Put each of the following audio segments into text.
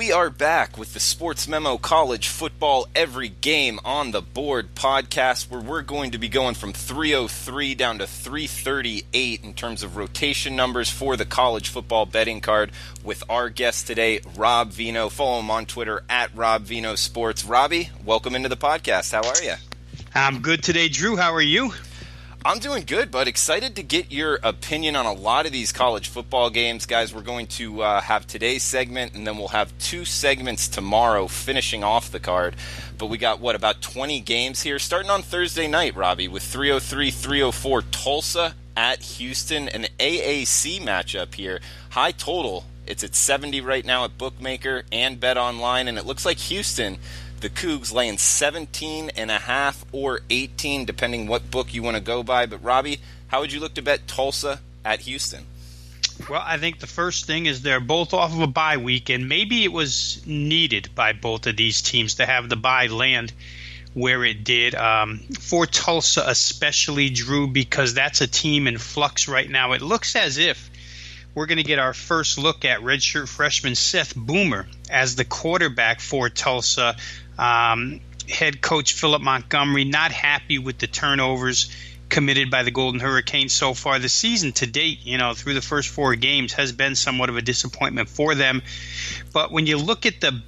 We are back with the Sportsmemo College Football Every Game on the Board podcast, where we're going to be going from 303 down to 338 in terms of rotation numbers for the college football betting card with our guest today, Rob Veno. Follow him on Twitter at Rob Veno Sports. Robbie, welcome into the podcast. How are you? I'm good today, Drew. How are you? I'm doing good, bud. Excited to get your opinion on a lot of these college football games. Guys, we're going to have today's segment, and then we'll have two segments tomorrow finishing off the card. But we got, about 20 games here, starting on Thursday night, Robbie, with 303-304 Tulsa at Houston, an AAC matchup here. High total. It's at 70 right now at Bookmaker and Bet Online, and it looks like Houston, the Cougs, laying 17.5 or 18, depending what book you want to go by. But, Robbie, how would you look to bet Tulsa at Houston? Well, I think the first thing is they're both off of a bye week, and maybe it was needed by both of these teams to have the bye land where it did. For Tulsa especially, Drew, because that's a team in flux right now. It looks as if we're going to get our first look at redshirt freshman Seth Boomer as the quarterback for Tulsa. Head coach Philip Montgomery not happy with the turnovers committed by the Golden Hurricanes so far. The season to date, through the first 4 games, has been somewhat of a disappointment for them. But when you look at the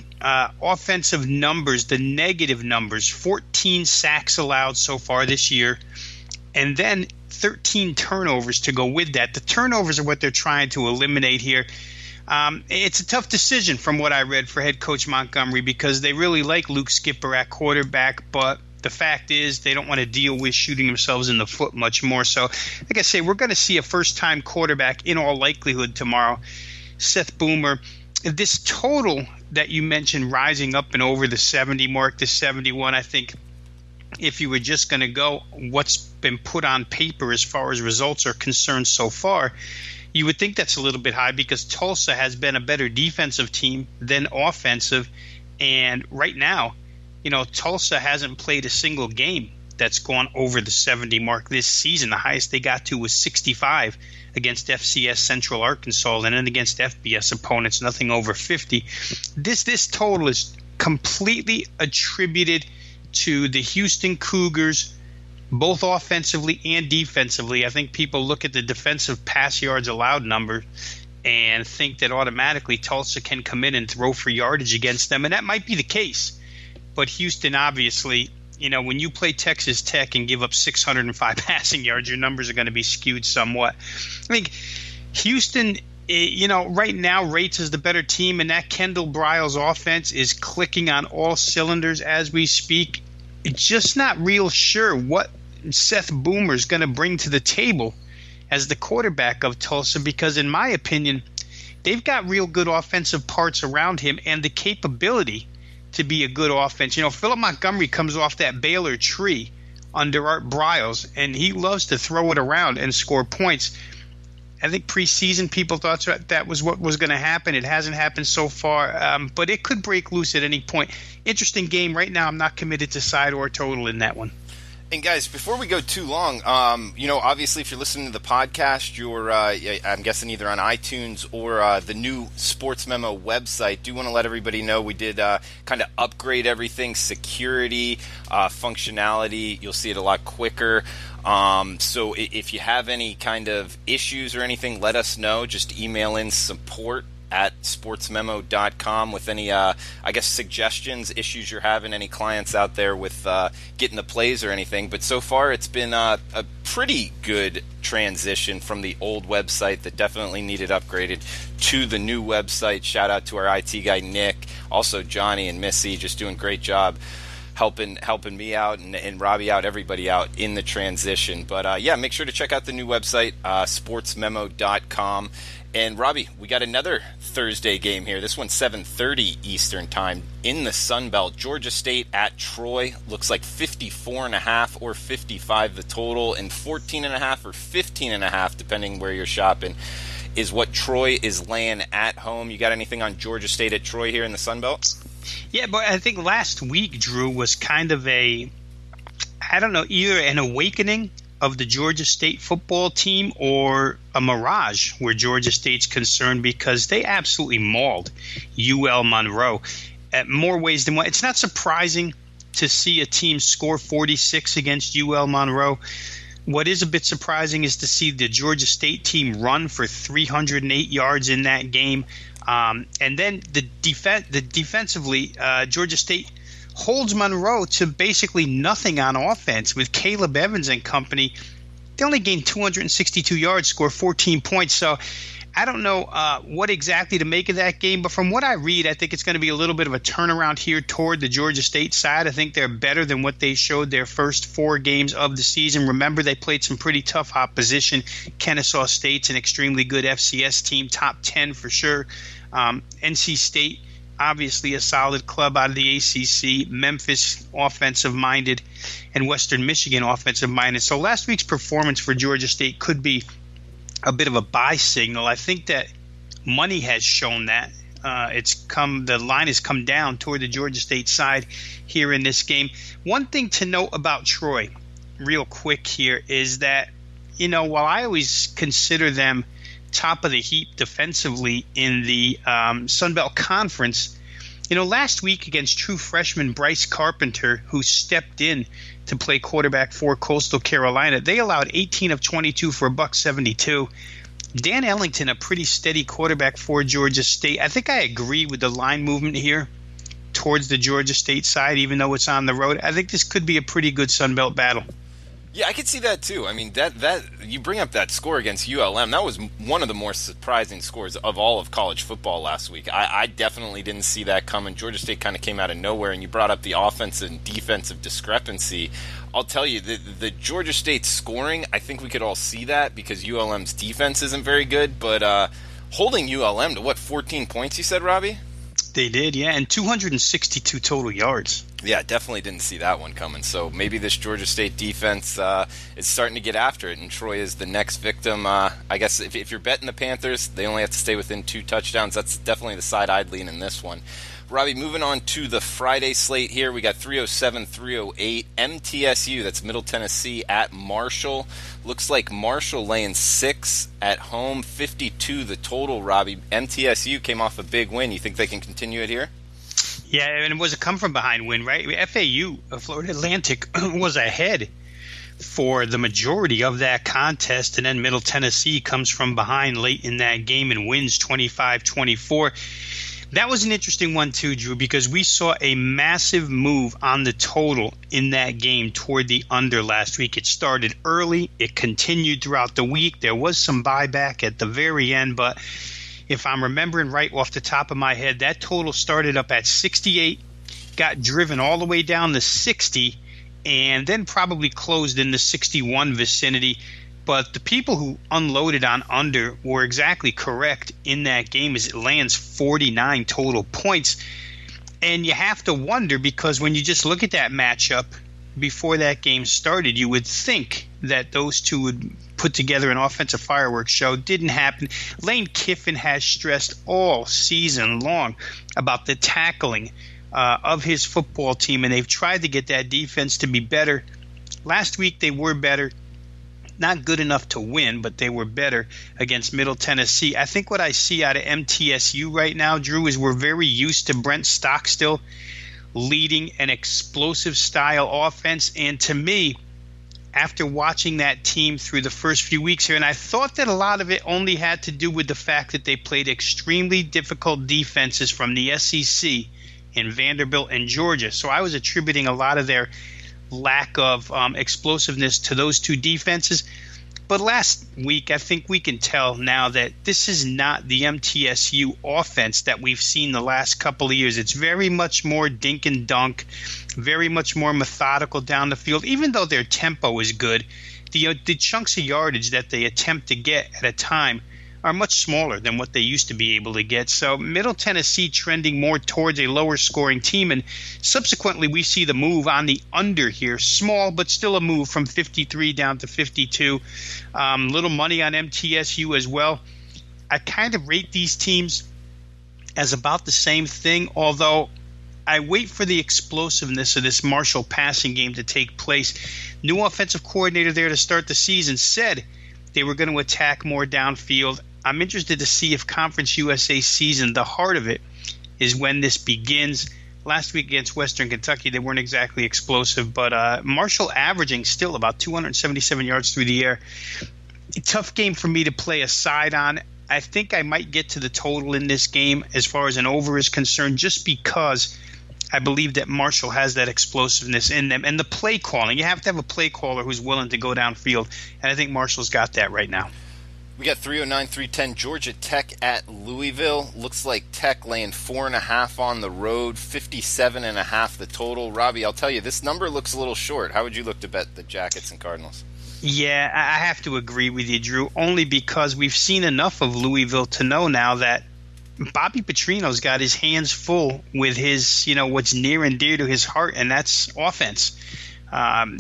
offensive numbers, the negative numbers, 14 sacks allowed so far this year, and then 13 turnovers to go with that. The turnovers are what they're trying to eliminate here. It's a tough decision from what I read for head coach Montgomery, because they really like Luke Skipper at quarterback, but the fact is they don't want to deal with shooting themselves in the foot much more. So, like I say, we're going to see a first-time quarterback in all likelihood tomorrow, Seth Boomer. This total that you mentioned rising up and over the 70 mark to 71, I think if you were just going to go what's been put on paper as far as results are concerned so far, you would think that's a little bit high, because Tulsa has been a better defensive team than offensive. And right now, Tulsa hasn't played a single game that's gone over the 70 mark this season. The highest they got to was 65 against FCS Central Arkansas, and then against FBS opponents, nothing over 50. This total is completely attributed to the Houston Cougars, both offensively and defensively. I think people look at the defensive pass yards allowed number and think that automatically Tulsa can come in and throw for yardage against them, and that might be the case. But Houston, obviously, when you play Texas Tech and give up 605 passing yards, your numbers are going to be skewed somewhat. I think Houston, right now rates as the better team, and that Kendall Briles offense is clicking on all cylinders as we speak. It's just not real sure what Seth Boomer is going to bring to the table as the quarterback of Tulsa, because in my opinion, they've got real good offensive parts around him and the capability to be a good offense. Philip Montgomery comes off that Baylor tree under Art Briles, and he loves to throw it around and score points. I think preseason people thought that was what was going to happen. It hasn't happened so far, but it could break loose at any point. Interesting game. Right now, I'm not committed to side or total in that one. And guys, before we go too long, obviously if you're listening to the podcast, you're, I'm guessing either on iTunes or the new Sportsmemo website. Do want to let everybody know we did kind of upgrade everything, security, functionality. You'll see it a lot quicker. So if you have any kind of issues or anything, let us know. Just email in support@sportsmemo.com with any, suggestions, issues you're having, any clients out there with getting the plays or anything. But so far, it's been a pretty good transition from the old website that definitely needed upgraded to the new website. Shout out to our IT guy, Nick, also Johnny and Missy, just doing a great job helping me out and Robbie out, everybody out in the transition. But make sure to check out the new website, sportsmemo.com. And Robbie, we got another Thursday game here. This one's 7:30 Eastern time in the Sun Belt. Georgia State at Troy. Looks like 54.5 or 55 the total, and 14.5 or 15.5, depending where you're shopping, is what Troy is laying at home. You got anything on Georgia State at Troy here in the Sun Belt? Yeah, but I think last week, Drew, was kind of either an awakening of the Georgia State football team or a mirage where Georgia State's concerned, because they absolutely mauled UL Monroe at more ways than one. It's not surprising to see a team score 46 against UL Monroe. What is a bit surprising is to see the Georgia State team run for 308 yards in that game. And then defensively, Georgia State holds Monroe to basically nothing on offense with Caleb Evans and company. They only gained 262 yards, score 14 points. So I don't know what exactly to make of that game, but from what I read, I think it's going to be a little bit of a turnaround here toward the Georgia State side. I think they're better than what they showed their first 4 games of the season. Remember, they played some pretty tough opposition. Kennesaw State's an extremely good FCS team, top 10 for sure. NC State, obviously a solid club out of the ACC. Memphis, offensive-minded, and Western Michigan, offensive-minded. So last week's performance for Georgia State could be a bit of a buy signal. I think that money has shown that. The line has come down toward the Georgia State side here in this game. One thing to note about Troy, real quick here, is that, while I always consider them top of the heap defensively in the Sun Belt Conference, last week against true freshman Bryce Carpenter, who stepped in to play quarterback for Coastal Carolina, they allowed 18 of 22 for $172. Dan Ellington, a pretty steady quarterback for Georgia State. I think I agree with the line movement here towards the Georgia State side, even though it's on the road. I think this could be a pretty good Sun Belt battle. Yeah, I could see that too. I mean, that you bring up that score against ULM. That was one of the more surprising scores of all of college football last week. I definitely didn't see that coming. Georgia State kind of came out of nowhere, and you brought up the offensive and defensive discrepancy. I'll tell you, the Georgia State scoring, I think we could all see that because ULM's defense isn't very good, but holding ULM to, 14 points you said, Robbie? They did, yeah, and 262 total yards. Yeah, definitely didn't see that one coming. So maybe this Georgia State defense is starting to get after it, and Troy is the next victim. I guess if you're betting the Panthers, they only have to stay within 2 touchdowns. That's definitely the side I'd lean in this one. Robbie, moving on to the Friday slate here, we got 307, 308, MTSU, that's Middle Tennessee, at Marshall. Looks like Marshall laying 6 at home, 52 the total, Robbie. MTSU came off a big win. You think they can continue it here? Yeah, and it was a come-from-behind win, right? FAU, Florida Atlantic, was ahead for the majority of that contest, and then Middle Tennessee comes from behind late in that game and wins 25-24. That was an interesting one too, Drew, because we saw a massive move on the total in that game toward the under last week. It started early. It continued throughout the week. There was some buyback at the very end, but if I'm remembering right off the top of my head, that total started up at 68, got driven all the way down to 60, and then probably closed in the 61 vicinity. But the people who unloaded on under were exactly correct in that game, as it lands 49 total points. And you have to wonder, because when you just look at that matchup before that game started, you would think that those two would put together an offensive fireworks show. Didn't happen. Lane Kiffin has stressed all season long about the tackling of his football team, and they've tried to get that defense to be better. Last week they were better. Not good enough to win, but they were better against Middle Tennessee. I think what I see out of MTSU right now, Drew, is we're very used to Brent Stockstill leading an explosive style offense. And to me, after watching that team through the first few weeks here, and I thought that a lot of it only had to do with the fact that they played extremely difficult defenses from the SEC in Vanderbilt and Georgia. So I was attributing a lot of their lack of explosiveness to those two defenses. But last week, I think we can tell now that this is not the MTSU offense that we've seen the last couple of years. It's very much more dink and dunk, very much more methodical down the field. Even though their tempo is good, the chunks of yardage that they attempt to get at a time are much smaller than what they used to be able to get. So Middle Tennessee trending more towards a lower scoring team, and subsequently we see the move on the under here, small but still a move from 53 down to 52. Little money on MTSU as well. I kind of rate these teams as about the same thing, although I wait for the explosiveness of this Marshall passing game to take place. New offensive coordinator there to start the season said they were going to attack more downfield. I'm interested to see if Conference USA season, the heart of it, is when this begins. Last week against Western Kentucky, they weren't exactly explosive, but Marshall averaging still about 277 yards through the air. A tough game for me to play a side on. I think I might get to the total in this game as far as an over is concerned, just because I believe that Marshall has that explosiveness in them. And the play calling, you have to have a play caller who's willing to go downfield, and I think Marshall's got that right now. We got 309, 310, Georgia Tech at Louisville. Looks like Tech laying 4.5 on the road, 57.5 the total. Robbie, I'll tell you, this number looks a little short. How would you look to bet the Jackets and Cardinals? Yeah, I have to agree with you, Drew, only because we've seen enough of Louisville to know now that Bobby Petrino's got his hands full with his, what's near and dear to his heart, and that's offense.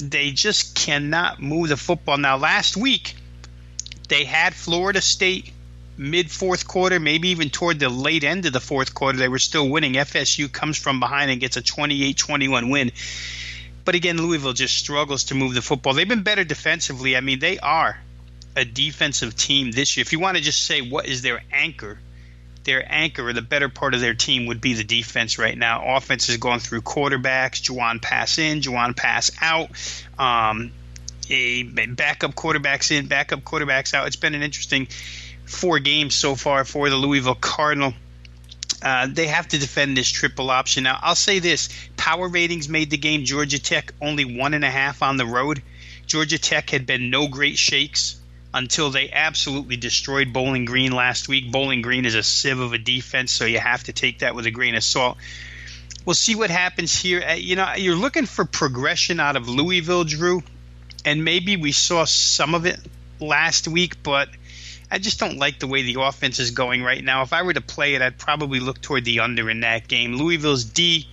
They just cannot move the football. Now, last week, they had Florida State mid-fourth quarter, maybe even toward the late end of the fourth quarter. They were still winning. FSU comes from behind and gets a 28-21 win. But again, Louisville just struggles to move the football. They've been better defensively. I mean, they are a defensive team this year. If you want to just say what is their anchor or the better part of their team would be the defense right now. Offense is going through quarterbacks, Juwan pass in, Juwan pass out, a backup quarterbacks in, backup quarterbacks out. It's been an interesting 4 games so far for the Louisville Cardinal. They have to defend this triple option. Now, I'll say this. Power ratings made the game. Georgia Tech only 1.5 on the road. Georgia Tech had been no great shakes until they absolutely destroyed Bowling Green last week. Bowling Green is a sieve of a defense, so you have to take that with a grain of salt. We'll see what happens here. You're looking for progression out of Louisville, Drew, and maybe we saw some of it last week, but I just don't like the way the offense is going right now. If I were to play it, I'd probably look toward the under in that game. Louisville's D,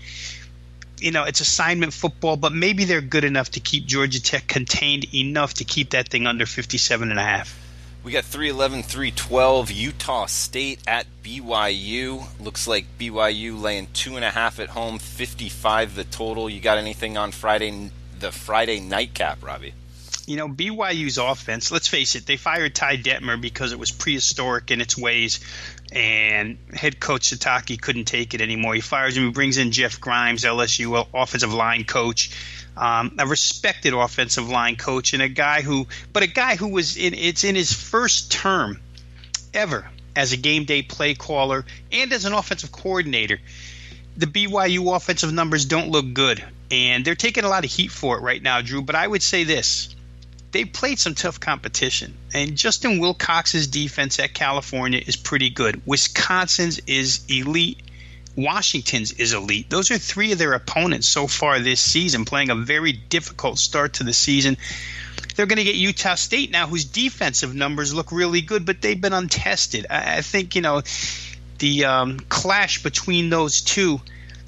it's assignment football, but maybe they're good enough to keep Georgia Tech contained enough to keep that thing under 57.5. We got 311, 312, Utah State at BYU. Looks like BYU laying 2.5 at home, 55 the total. You got anything on the Friday nightcap, Robbie? BYU's offense, let's face it, they fired Ty Detmer because it was prehistoric in its ways, and head coach Sataki couldn't take it anymore. He fires him. He brings in Jeff Grimes, LSU offensive line coach, a respected offensive line coach, and a guy who was in his first term ever as a game day play caller and as an offensive coordinator. The BYU offensive numbers don't look good, and they're taking a lot of heat for it right now, Drew, but I would say this. They played some tough competition, and Justin Wilcox's defense at California is pretty good. Wisconsin's is elite. Washington's is elite. Those are 3 of their opponents so far this season, playing a very difficult start to the season. They're going to get Utah State now, whose defensive numbers look really good, but they've been untested. I think, the clash between those two,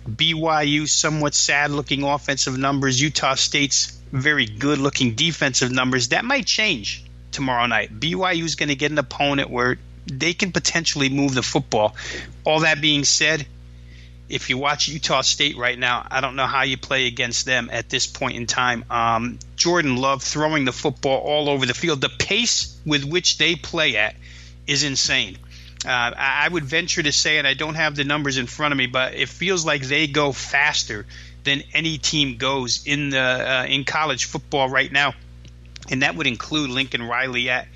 BYU's somewhat sad-looking offensive numbers, Utah State's very good-looking defensive numbers, that might change tomorrow night. BYU's going to get an opponent where they can potentially move the football. All that being said, if you watch Utah State right now, I don't know how you play against them at this point in time. Jordan Love throwing the football all over the field. The pace with which they play at is insane. I would venture to say, and I don't have the numbers in front of me, but it feels like they go faster than any team goes in college football right now, and that would include Lincoln Riley at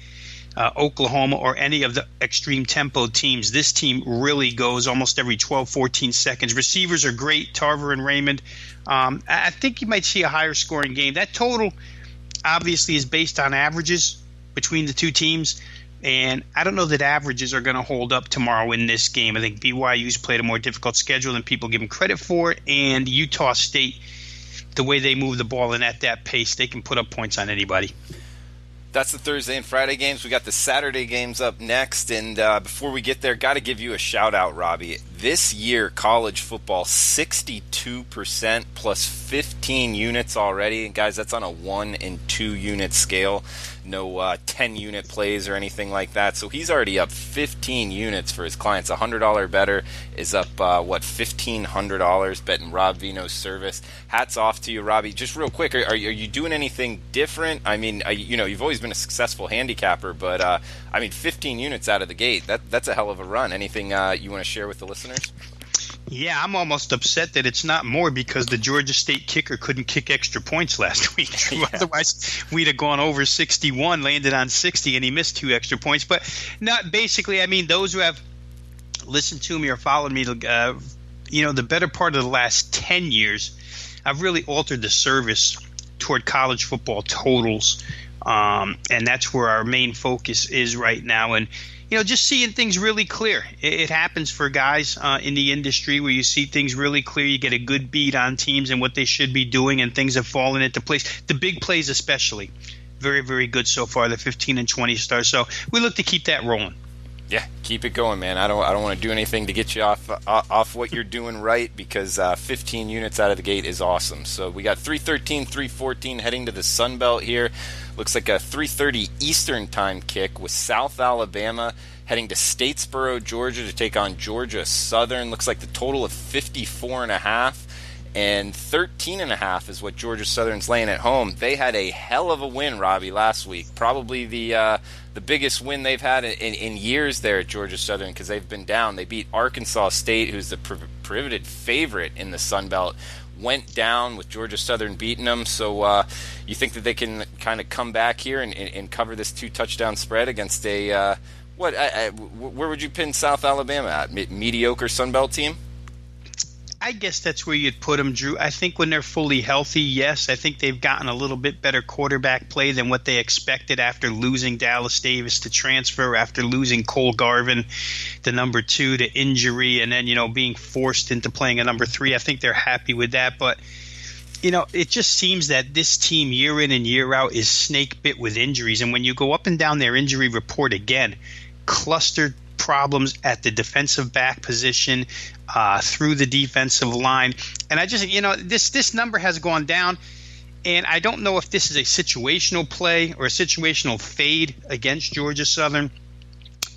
Oklahoma or any of the extreme tempo teams. This team really goes almost every 12, 14 seconds. Receivers are great, Tarver and Raymond. I think you might see a higher scoring game. That total obviously is based on averages between the two teams, and I don't know that averages are going to hold up tomorrow in this game. I think BYU's played a more difficult schedule than people give them credit for, and Utah State, the way they move the ball and at that pace, they can put up points on anybody. That's the Thursday and Friday games. We got the Saturday games up next, and before we get there, got to give you a shout-out, Robbie. This year, college football, 62% plus 15 units already. And guys, that's on a 1 and 2 unit scale. no 10-unit plays or anything like that. So he's already up 15 units for his clients. $100 better is up, $1,500 betting Rob Veno's service. Hats off to you, Robbie. Just real quick, are you doing anything different? I mean, you've always been a successful handicapper, but 15 units out of the gate, that's a hell of a run. Anything you want to share with the listeners? Yeah, I'm almost upset that it's not more because the Georgia State kicker couldn't kick extra points last week. Yeah. Otherwise, we'd have gone over 61, landed on 60, and he missed 2 extra points. But not basically, those who have listened to me or followed me, the better part of the last 10 years, I've really altered the service toward college football totals, and that's where our main focus is right now. And just seeing things really clear. It happens for guys in the industry where you see things really clear. You get a good beat on teams and what they should be doing, and things have fallen into place. The big plays especially, very, very good so far, the 15 and 20 stars. So we look to keep that rolling. Yeah, keep it going, man. I don't want to do anything to get you off what you're doing right, because 15 units out of the gate is awesome. So we got 313, 314 heading to the Sun Belt here. Looks like a 3:30 Eastern time kick with South Alabama heading to Statesboro, Georgia to take on Georgia Southern. Looks like the total of 54.5. And 13.5 is what Georgia Southern's laying at home. They had a hell of a win, Robbie, last week. Probably the biggest win they've had in years there at Georgia Southern, because they've been down. They beat Arkansas State, who's the prohibited favorite in the Sun Belt. Went down with Georgia Southern beating them. So you think that they can kind of come back here and cover this 2-touchdown spread against a where would you pin South Alabama at? Mediocre Sun Belt team? I guess that's where you'd put them, Drew. I think when they're fully healthy, yes, I think they've gotten a little bit better quarterback play than what they expected after losing Dallas Davis to transfer, after losing Cole Garvin, the number 2, to injury, and then, being forced into playing a number 3. I think they're happy with that. But, it just seems that this team year in and year out is snake bit with injuries. And when you go up and down their injury report again, clustered problems at the defensive back position, through the defensive line. And I just, this number has gone down, and I don't know if this is a situational play or a situational fade against Georgia Southern,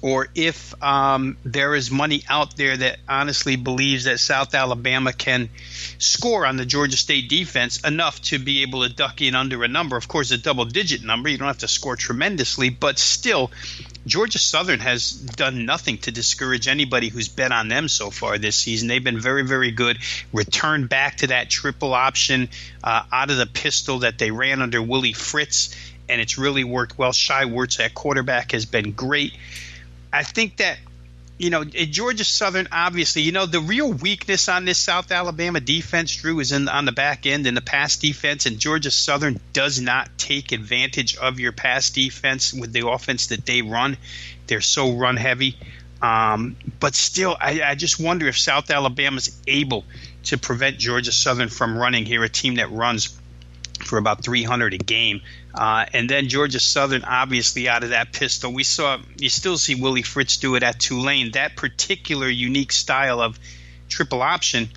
or if there is money out there that honestly believes that South Alabama can score on the Georgia State defense enough to be able to duck in under a number. Of course, a double-digit number. You don't have to score tremendously, but still, Georgia Southern has done nothing to discourage anybody who's bet on them so far this season. They've been very, very good. Returned back to that triple option out of the pistol that they ran under Willie Fritz, and it's really worked well. Shai Wertz at quarterback has been great. I think that, Georgia Southern, obviously, the real weakness on this South Alabama defense, Drew, is on the back end in the pass defense, and Georgia Southern does not take advantage of your pass defense with the offense that they run. They're so run heavy. But still, I just wonder if South Alabama's able to prevent Georgia Southern from running here, a team that runs for about 300 a game. And then Georgia Southern, obviously, out of that pistol. You still see Willie Fritz do it at Tulane. That particular unique style of triple option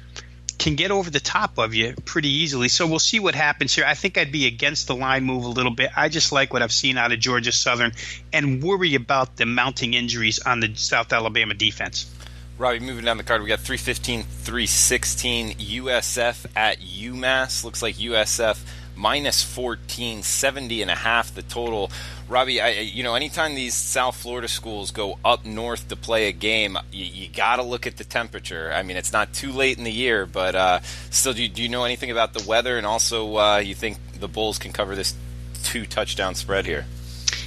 can get over the top of you pretty easily. So we'll see what happens here. I think I'd be against the line move a little bit. I just like what I've seen out of Georgia Southern and worry about the mounting injuries on the South Alabama defense. Robbie, moving down the card, we got 315, 316 USF at UMass. Looks like USF minus 14, 70.5 the total. Robbie, anytime these South Florida schools go up north to play a game, you got to look at the temperature. I mean, it's not too late in the year, but still, do you know anything about the weather? And also, you think the Bulls can cover this 2-touchdown spread here?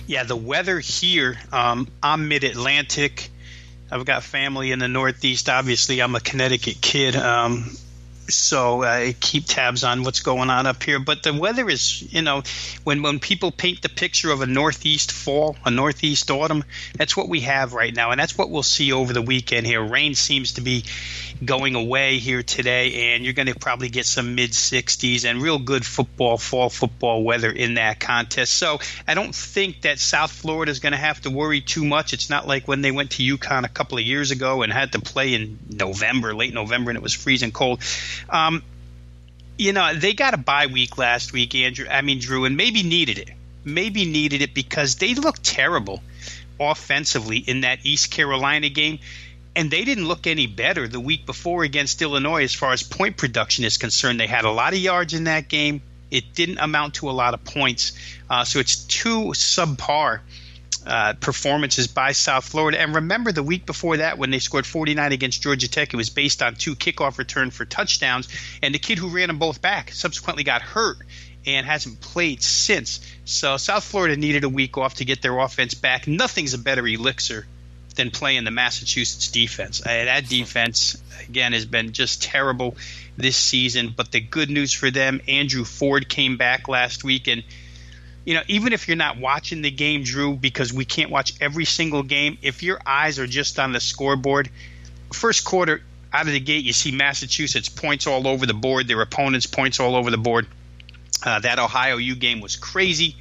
Yeah, the weather here, I'm mid-Atlantic. I've got family in the Northeast. Obviously, I'm a Connecticut kid. So I keep tabs on what's going on up here. But the weather is, when people paint the picture of a northeast fall, a northeast autumn, that's what we have right now. And that's what we'll see over the weekend here. Rain seems to be going away here today, and you're going to probably get some mid-60s and real good fall football weather in that contest. So I don't think that South Florida is going to have to worry too much. It's not like when they went to UConn a couple of years ago and had to play in late November, and it was freezing cold. They got a bye week last week, Drew, and maybe needed it. maybe needed it because they looked terrible offensively in that East Carolina game. And they didn't look any better the week before against Illinois as far as point production is concerned. They had a lot of yards in that game. It didn't amount to a lot of points. So it's two subpar performances by South Florida. And remember the week before that when they scored 49 against Georgia Tech, it was based on 2 kickoff return for touchdowns. And the kid who ran them both back subsequently got hurt and hasn't played since. So South Florida needed a week off to get their offense back. Nothing's a better elixir than playing the Massachusetts defense. That defense, again, has been just terrible this season. But the good news for them, Andrew Ford came back last week. And, even if you're not watching the game, Drew, because we can't watch every single game, if your eyes are just on the scoreboard, first quarter out of the gate, you see Massachusetts points all over the board, their opponents points all over the board. That Ohio U game was crazy.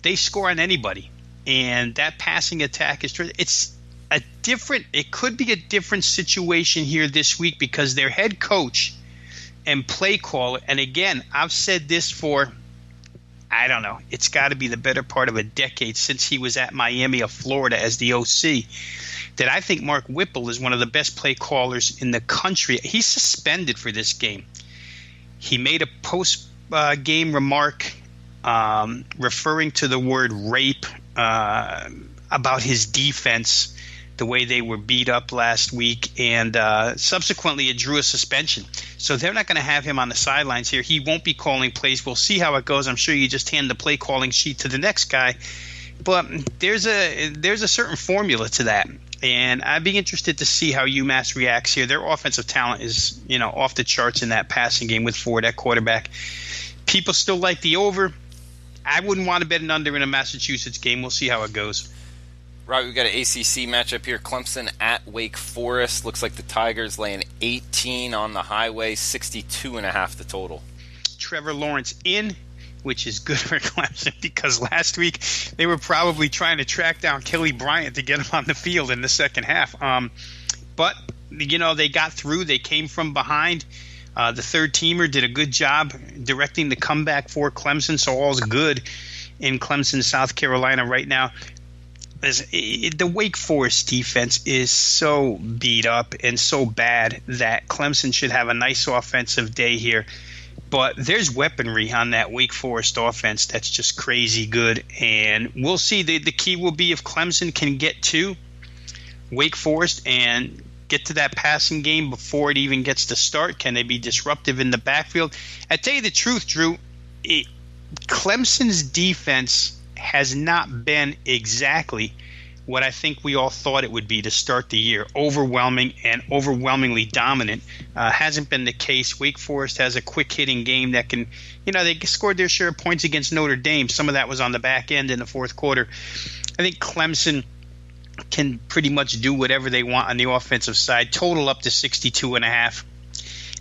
They score on anybody. And that passing attack it could be a different situation here this week because their head coach and play caller, and again, I've said this for, I don't know, it's got to be the better part of a decade since he was at Miami of Florida as the OC, that I think Mark Whipple is one of the best play callers in the country. He's suspended for this game. He made a post-game remark referring to the word rape about his defense, the way they were beat up last week, and subsequently it drew a suspension. So they're not going to have him on the sidelines here. He won't be calling plays. We'll see how it goes. I'm sure you just hand the play calling sheet to the next guy. But there's a certain formula to that. And I'd be interested to see how UMass reacts here. Their offensive talent is, off the charts in that passing game with Ford at quarterback. People still like the over. I wouldn't want to bet an under in a Massachusetts game. We'll see how it goes. Right, we've got an ACC matchup here. Clemson at Wake Forest. Looks like the Tigers laying 18 on the highway, 62.5 the total. Trevor Lawrence in, which is good for Clemson because last week they were probably trying to track down Kelly Bryant to get him on the field in the second half. But, they got through. They came from behind. The third-teamer did a good job directing the comeback for Clemson, so all's good in Clemson, South Carolina right now. The Wake Forest defense is so beat up and so bad that Clemson should have a nice offensive day here. But there's weaponry on that Wake Forest offense that's just crazy good. And we'll see. The key will be if Clemson can get to Wake Forest and get to that passing game before it even gets to start. Can they be disruptive in the backfield? I tell you the truth, Drew, Clemson's defense has not been exactly what I think we all thought it would be to start the year. Overwhelming and overwhelmingly dominant. Hasn't been the case. Wake Forest has a quick-hitting game that can, they scored their share of points against Notre Dame. Some of that was on the back end in the fourth quarter. I think Clemson can pretty much do whatever they want on the offensive side. Total up to 62.5.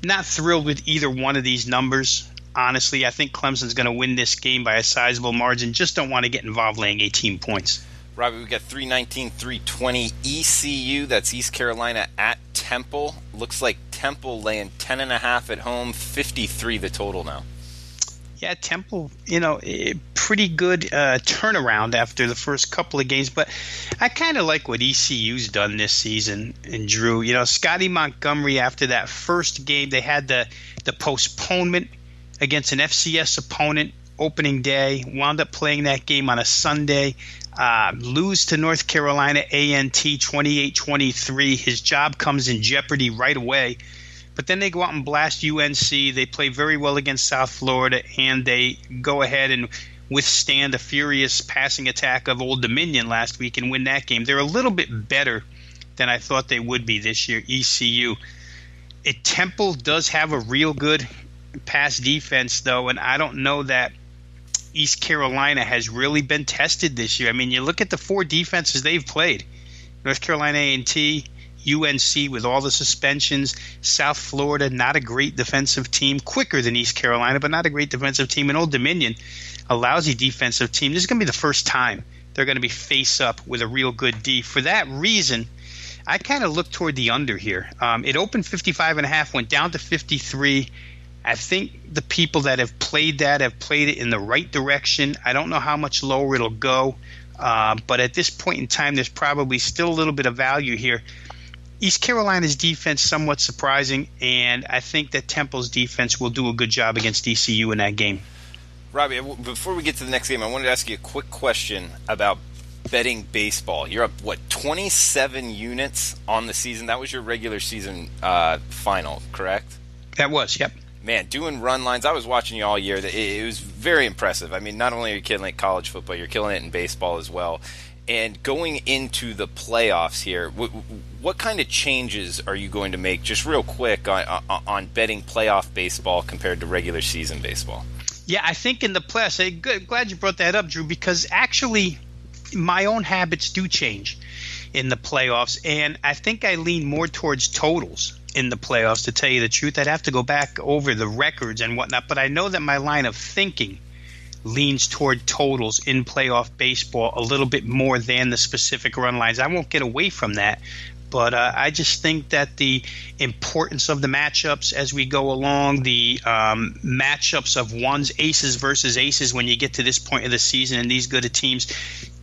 Not thrilled with either one of these numbers. Honestly, I think Clemson's going to win this game by a sizable margin. Just don't want to get involved laying 18 points. Robbie, we've got 319, 320 ECU. That's East Carolina at Temple. Looks like Temple laying 10.5 at home, 53 the total now. Yeah, Temple, a pretty good turnaround after the first couple of games. But I kind of like what ECU's done this season. And Drew, Scotty Montgomery, after that first game, they had the postponement against an FCS opponent opening day, wound up playing that game on a Sunday, lose to North Carolina A&T 28-23. His job comes in jeopardy right away. But then they go out and blast UNC. They play very well against South Florida, and they go ahead and withstand a furious passing attack of Old Dominion last week and win that game. They're a little bit better than I thought they would be this year, ECU. Temple does have a real good pass defense, though, and I don't know that East Carolina has really been tested this year. I mean, you look at the 4 defenses they've played. North Carolina A&T, UNC with all the suspensions, South Florida, not a great defensive team, quicker than East Carolina, but not a great defensive team, and Old Dominion, a lousy defensive team. This is going to be the first time they're going to be face up with a real good D. For that reason, I kind of look toward the under here. It opened 55.5, went down to 53. I think the people that have played it in the right direction. I don't know how much lower it'll go, but at this point in time, there's probably still a little bit of value here. East Carolina's defense somewhat surprising, and I think that Temple's defense will do a good job against ECU in that game. Robbie, before we get to the next game, I wanted to ask you a quick question about betting baseball. You're up, 27 units on the season? That was your regular season final, correct? That was, yep. Man, doing run lines, I was watching you all year. It was very impressive. I mean, not only are you killing it in college football, you're killing it in baseball as well. And going into the playoffs here, what kind of changes are you going to make, just real quick, on betting playoff baseball compared to regular season baseball? Yeah, I think in the playoffs, glad you brought that up, Drew, because actually my own habits do change in the playoffs, and I think I lean more towards totals in the playoffs, to tell you the truth. I'd have to go back over the records and whatnot, but I know that my line of thinking leans toward totals in playoff baseball a little bit more than the specific run lines. I won't get away from that, but I just think that the importance of the matchups as we go along, the matchups of one's aces versus aces when you get to this point of the season and these good of teams,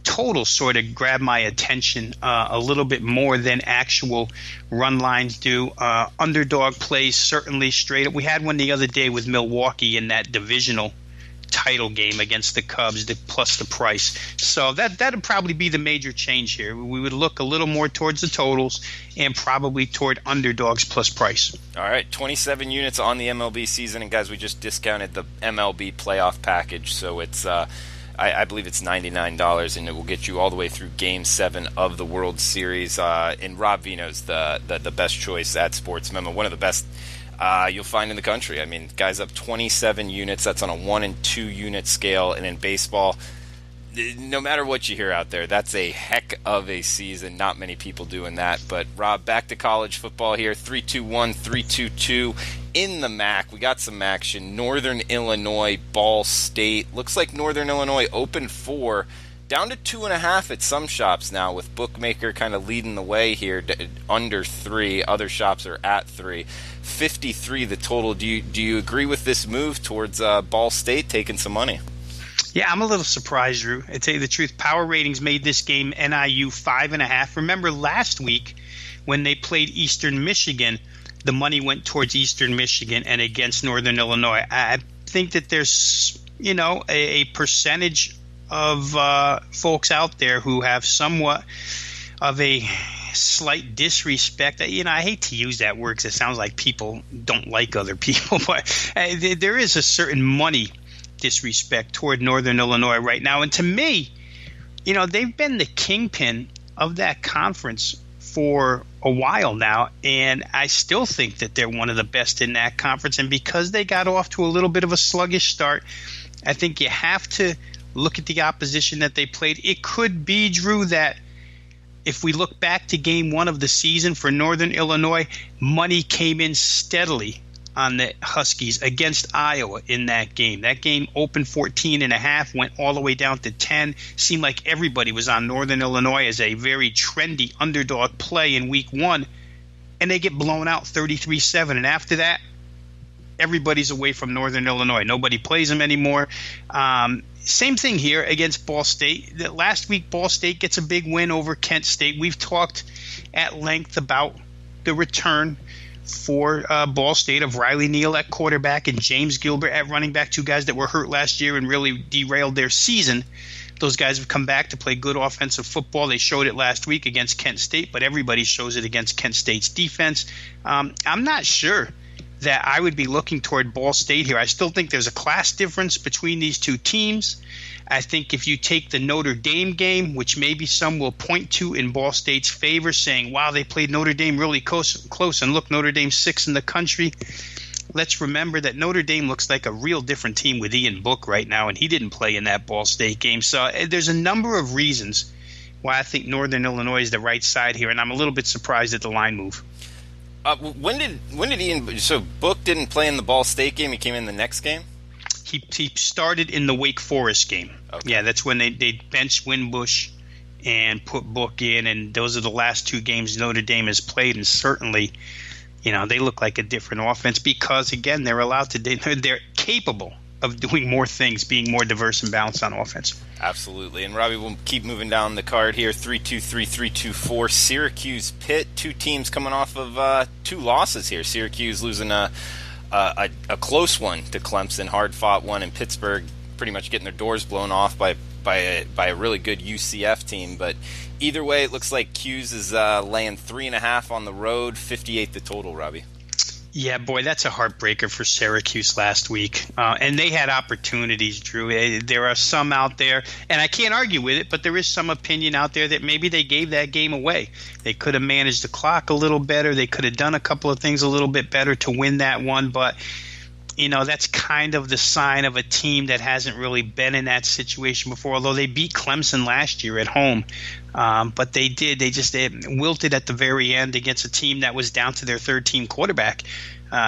totals sort of grab my attention a little bit more than actual run lines do. Underdog plays certainly straight up. We had one the other day with Milwaukee in that divisional title game against the Cubs, plus the price. So that'd probably be the major change here. We would look a little more towards the totals and probably toward underdogs plus price. All right, 27 units on the MLB season, and guys, we just discounted the MLB playoff package, so it's I believe it's $99, and it will get you all the way through Game 7 of the World Series. And Rob Veno's the best choice at Sportsmemo, one of the best you'll find in the country. I mean, guys up 27 units. That's on a 1 and 2 unit scale. And in baseball, no matter what you hear out there, that's a heck of a season. Not many people doing that. But, Rob, back to college football here. 3-2-1, 3-2-2 in the MAC. We got some action. Northern Illinois, Ball State. Looks like Northern Illinois opened 4. Down to 2.5 at some shops now, with Bookmaker kind of leading the way here, under 3. Other shops are at 3. 53 the total. Do you agree with this move towards Ball State taking some money? Yeah, I'm a little surprised, Drew. I tell you the truth, Power Ratings made this game NIU 5.5. Remember last week when they played Eastern Michigan, the money went towards Eastern Michigan and against Northern Illinois. I think that there's, a percentage of folks out there who have somewhat of a slight disrespect. I hate to use that word because it sounds like people don't like other people, but there is a certain money disrespect toward Northern Illinois right now. And to me, they've been the kingpin of that conference for a while now, and I still think that they're one of the best in that conference. And because they got off to a little bit of a sluggish start, I think you have to look at the opposition that they played. It could be, Drew, that if we look back to game 1 of the season for Northern Illinois, money came in steadily on the Huskies against Iowa in that game. That game opened 14.5, went all the way down to 10. Seemed like everybody was on Northern Illinois as a very trendy underdog play in week 1, and they get blown out 33-7. And after that, everybody's away from Northern Illinois. Nobody plays them anymore. Same thing here against Ball State. Last week, Ball State gets a big win over Kent State. We've talked at length about the return for Ball State of Riley Neal at quarterback and James Gilbert at running back, 2 guys that were hurt last year and really derailed their season. Those guys have come back to play good offensive football. They showed it last week against Kent State, but everybody shows it against Kent State's defense. I'm not sure that I would be looking toward Ball State here. I still think there's a class difference between these two teams. I think if you take the Notre Dame game, which maybe some will point to in Ball State's favor, saying, wow, they played Notre Dame really close, and look, Notre Dame's 6th in the country. Let's remember that Notre Dame looks like a real different team with Ian Book right now, and he didn't play in that Ball State game. So there's a number of reasons why I think Northern Illinois is the right side here, and I'm a little bit surprised at the line move. When did Ian? So Book didn't play in the Ball State game. He came in the next game. He started in the Wake Forest game. Okay. Yeah, that's when they benched Winbush and put Book in, and those are the last 2 games Notre Dame has played. And certainly, they look like a different offense because, again, they're capable of doing more things, being more diverse and balanced on offense. Absolutely. And Robbie, we'll keep moving down the card here. 3-2-3, 3-2-4. Syracuse, Pitt, two teams coming off of two losses here. Syracuse losing a close one to Clemson, hard-fought one, and Pittsburgh pretty much getting their doors blown off by a really good UCF team. But either way, it looks like 'Cuse is laying 3.5 on the road, 58 the total, Robbie. Yeah, boy, that's a heartbreaker for Syracuse last week. And they had opportunities, Drew. There are some out there, and I can't argue with it, but there is some opinion out there that maybe they gave that game away. They could have managed the clock a little better. They could have done a couple of things a little bit better to win that one. But, that's kind of the sign of a team that hasn't really been in that situation before, although they beat Clemson last year at home. But they wilted at the very end against a team that was down to their third-team quarterback.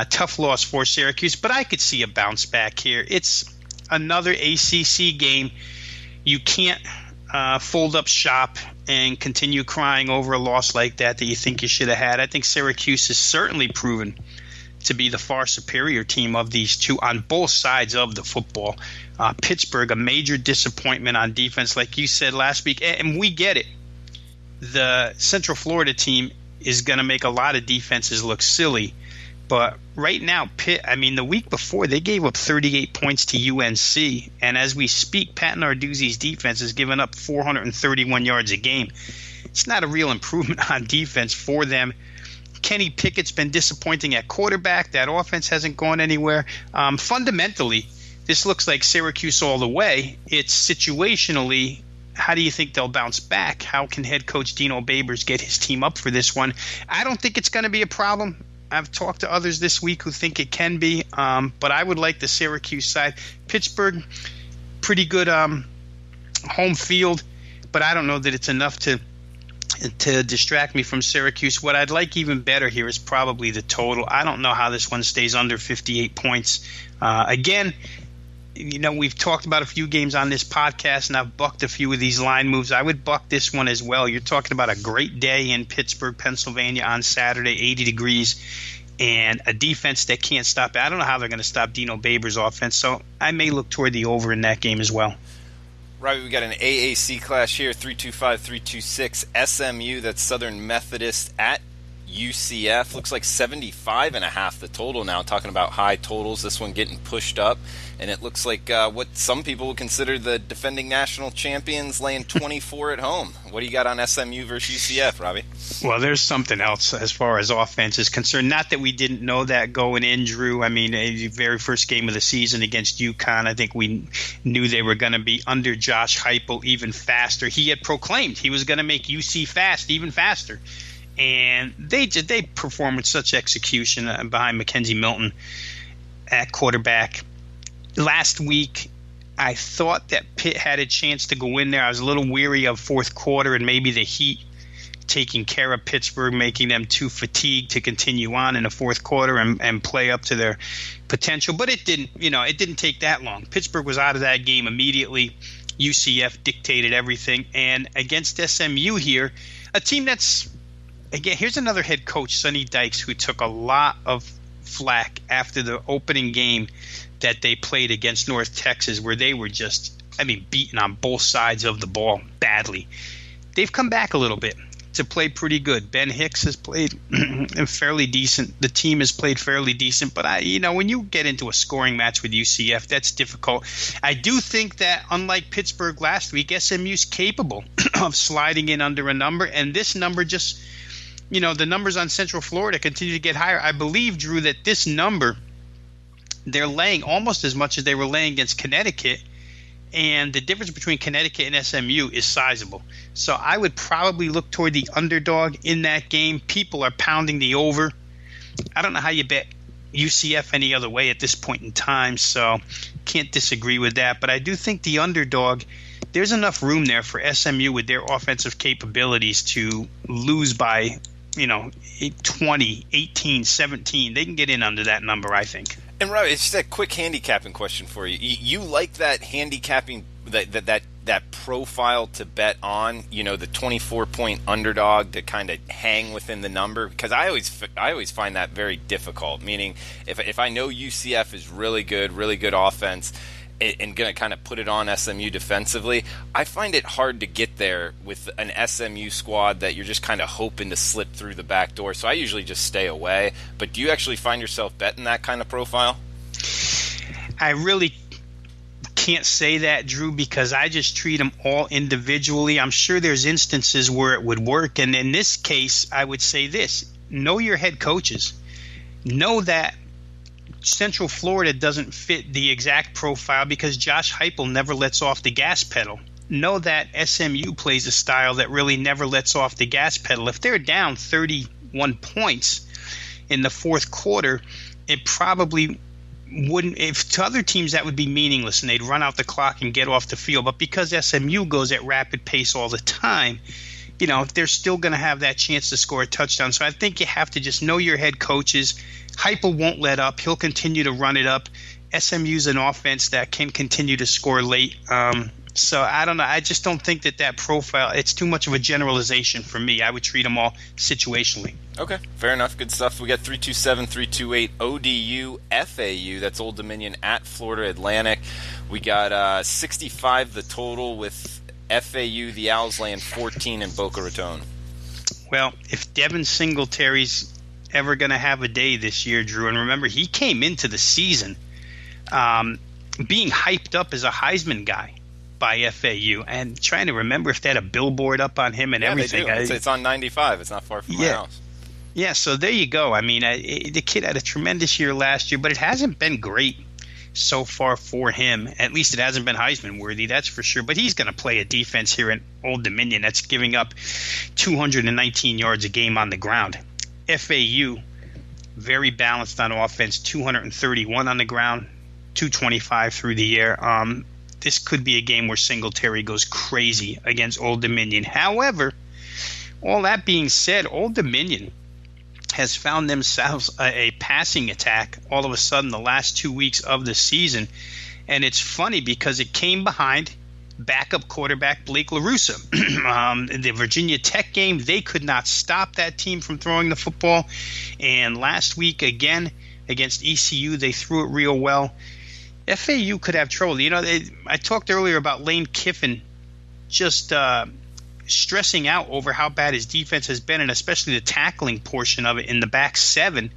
Tough loss for Syracuse, but I could see a bounce back here. It's another ACC game. You can't fold up shop and continue crying over a loss like that you think you should have had. I think Syracuse has certainly proven to be the far superior team of these two on both sides of the football. Pittsburgh, a major disappointment on defense, like you said last week, and we get it. The Central Florida team is going to make a lot of defenses look silly, but right now, Pitt, the week before, they gave up 38 points to UNC, and as we speak, Pat Narduzzi's defense has given up 431 yards a game. It's not a real improvement on defense for them. Kenny Pickett's been disappointing at quarterback. That offense hasn't gone anywhere. Fundamentally, this looks like Syracuse all the way. It's situationally, how do you think they'll bounce back? How can head coach Dino Babers get his team up for this one? I don't think it's going to be a problem. I've talked to others this week who think it can be, but I would like the Syracuse side. Pittsburgh, pretty good home field, but I don't know that it's enough to distract me from Syracuse. What I'd like even better here is probably the total. I don't know how this one stays under 58 points. Again, we've talked about a few games on this podcast, and I've bucked a few of these line moves. I would buck this one as well. You're talking about a great day in Pittsburgh, Pennsylvania on Saturday, 80 degrees, and a defense that can't stop it. I don't know how they're going to stop Dino Babers' offense, so I may look toward the over in that game as well. Right, we got an AAC clash here, 325, 326. SMU, that's Southern Methodist at UCF. Looks like 75.5 the total now, talking about high totals. This one getting pushed up. And it looks like what some people would consider the defending national champions laying 24 at home. What do you got on SMU versus UCF, Robbie? Well, there's something else as far as offense is concerned. Not that we didn't know that going in, Drew. The very first game of the season against UConn, I think we knew they were going to be under Josh Heupel even faster. He had proclaimed he was going to make UC fast even faster. And they performed with such execution behind Mackenzie Milton at quarterback. Last week, I thought that Pitt had a chance to go in there. I was a little weary of fourth quarter and maybe the heat taking care of Pittsburgh, making them too fatigued to continue on in the fourth quarter and play up to their potential. But it didn't take that long. Pittsburgh was out of that game immediately. UCF dictated everything. And against SMU here, a team that's, again, here's another head coach, Sonny Dykes, who took a lot of flack after the opening game that they played against North Texas, where they were just, beaten on both sides of the ball badly. They've come back a little bit to play pretty good. Ben Hicks has played fairly decent. The team has played fairly decent, but when you get into a scoring match with UCF, that's difficult. I do think that, unlike Pittsburgh last week, SMU's capable of sliding in under a number, and this number just, the numbers on Central Florida continue to get higher. I believe, Drew, that this number, they're laying almost as much as they were laying against Connecticut, and the difference between Connecticut and SMU is sizable. So I would probably look toward the underdog in that game. People are pounding the over. I don't know how you bet UCF any other way at this point in time, so can't disagree with that. But I do think the underdog, there's enough room there for SMU with their offensive capabilities to lose by 20, 18, 17. They can get in under that number, I think. And Robbie, it's just a quick handicapping question for you. You like that handicapping, that that profile to bet on, the 24-point underdog to kind of hang within the number? Because I always find that very difficult. Meaning, if I know UCF is really good offense, and going to kind of put it on SMU defensively, I find it hard to get there with an SMU squad that you're just kind of hoping to slip through the back door. So I usually just stay away. But do you actually find yourself betting that kind of profile? I really can't say that, Drew, because I just treat them all individually. I'm sure there's instances where it would work. And in this case, I would say this. Know your head coaches. Know that Central Florida doesn't fit the exact profile because Josh Heupel never lets off the gas pedal. Know that SMU plays a style that really never lets off the gas pedal. If they're down 31 points in the fourth quarter, it probably wouldn't. If to other teams that would be meaningless and they'd run out the clock and get off the field. But because SMU goes at rapid pace all the time, they're still going to have that chance to score a touchdown. So I think you have to just know your head coaches. Heupel won't let up. He'll continue to run it up. SMU's an offense that can continue to score late. So I don't know. I just don't think that profile, it's too much of a generalization for me. I would treat them all situationally. Okay, fair enough. Good stuff. We got 327-328 ODU FAU. That's Old Dominion at Florida Atlantic. We got 65 the total with FAU, the Owls laying 14 in Boca Raton. Well, if Devin Singletary's ever going to have a day this year, Drew, and remember, he came into the season being hyped up as a Heisman guy by FAU, and trying to remember if they had a billboard up on him and everything. They do. It's on 95. It's not far from my house. Yeah, so there you go. I mean, the kid had a tremendous year last year, but it hasn't been great so far for him. At least it hasn't been Heisman worthy, that's for sure. But he's going to play a defense here in Old Dominion that's giving up 219 yards a game on the ground. FAU, very balanced on offense, 231 on the ground, 225 through the air. This could be a game where Singletary goes crazy against Old Dominion. However, all that being said, Old Dominion has found themselves a passing attack all of a sudden the last 2 weeks of the season. And it's funny because it came behind backup quarterback Blake LaRussa. The Virginia Tech game, they could not stop that team from throwing the football. And last week, again, against ECU, they threw it real well. FAU could have trouble. I talked earlier about Lane Kiffin just stressing out over how bad his defense has been, and especially the tackling portion of it in the back seven.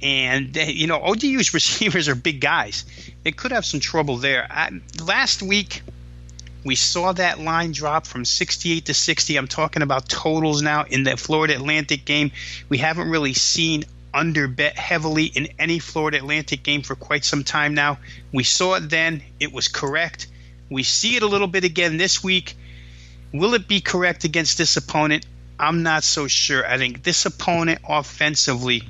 And, ODU's receivers are big guys. They could have some trouble there. Last week, we saw that line drop from 68 to 60. I'm talking about totals now in the Florida Atlantic game. We haven't really seen underbet heavily in any Florida Atlantic game for quite some time now. We saw it then. It was correct. We see it a little bit again this week. Will it be correct against this opponent? I'm not so sure. I think this opponent offensively,